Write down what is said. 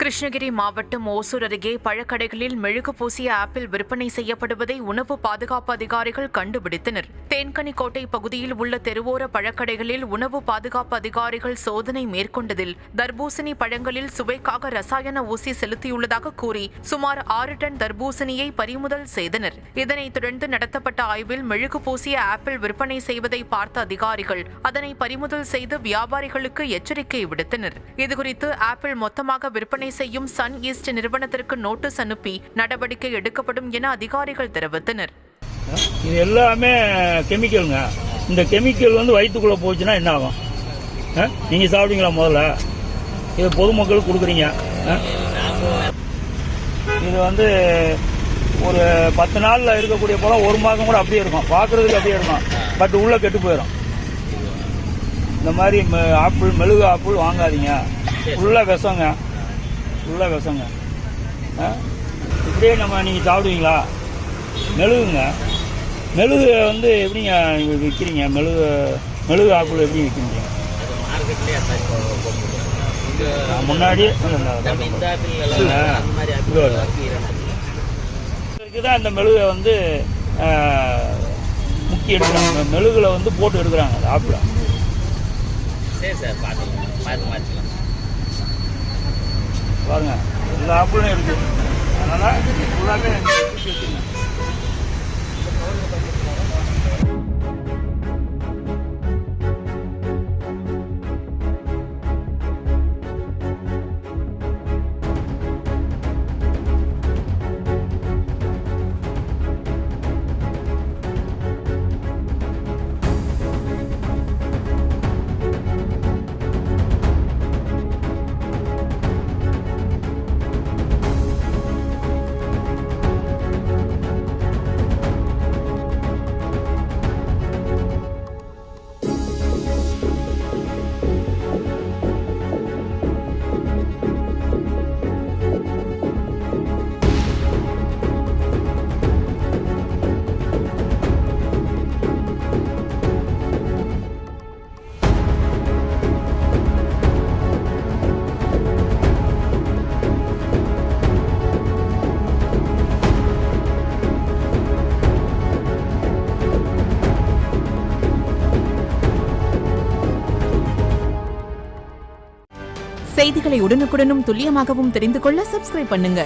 கிருஷ்ணகிரி மாவட்டம் ஓசூர் அருகே பழக்கடைகளில் மெழுகு பூசிய ஆப்பிள் விற்பனை செய்யப்படுவதை உணவு பாதுகாப்பு அதிகாரிகள் கண்டுபிடித்தனர். தேன்கனிக்கோட்டை பகுதியில் உள்ள தெருவோர பழக்கடைகளில் உணவு பாதுகாப்பு அதிகாரிகள் சோதனை மேற்கொண்டதில் தர்பூசணி பழங்களில் சுவைக்காக ரசாயன ஊசி செலுத்தியுள்ளதாக கூறி சுமார் 6 டன் தர்பூசணியை பறிமுதல் செய்தனர். இதனைத் தொடர்ந்து நடத்தப்பட்ட ஆய்வில் மெழுகு பூசிய ஆப்பிள் விற்பனை செய்வதை பார்த்த அதிகாரிகள் அதனை பறிமுதல் செய்து வியாபாரிகளுக்கு எச்சரிக்கை விடுத்தனர். இதுகுறித்து ஆப்பிள் மொத்தமாக விற்பனை செய்யும் சன் ஈஸ்ட் நிறுவனத்திற்கு நோட்டீஸ் அனுப்பி நடவடிக்கை எடுக்கப்படும் என அதிகாரிகள் தெரிவித்தனர். இது எல்லாமே கெமிக்கலுங்க. இந்த கெமிக்கல் வயிற்றுக்குள்ள போச்சுன்னா என்ன ஆகும்? நீங்க சாப்பிடுங்களா? முதல்ல இது பொதுமக்களுக்கு கொடுக்குறீங்க. இது ஒரு 10 நாள்ல இருக்கக்கூடிய பழம் 1 மாதம் கூட அப்படியே இருக்கும். பார்க்கறதுக்கு அப்படியே இருக்கும், பட் உள்ள கெட்டு போயிடும். இந்த மாதிரி ஆப்பிள், மெழுகு ஆப்பிள் வாங்காதீங்க. உள்ள விஷங்க, உள்ள விஷங்க. இப்படியே நீங்க சாப்பிடுவீங்களா? மெழுகுங்க. மெழுகு எப்படிங்க விற்கிறீங்க? மெழுகு ஆப்பிள் எப்படி விற்கிறீங்க? முன்னாடியே தான் இந்த மெழுகை முக்கி எடுக்கிறாங்க. மெழுகுல போட்டு எடுக்கிறாங்க அந்த ஆப்பிள. பாருங்க, எல்லா ஆப்பிளும் இருக்கு. அதனால ஃபுல்லாகவே வச்சுருங்க. செய்திகளை உடனுக்குடனும் துல்லியமாகவும் தெரிந்து கொள்ள சப்ஸ்கிரைப் பண்ணுங்க.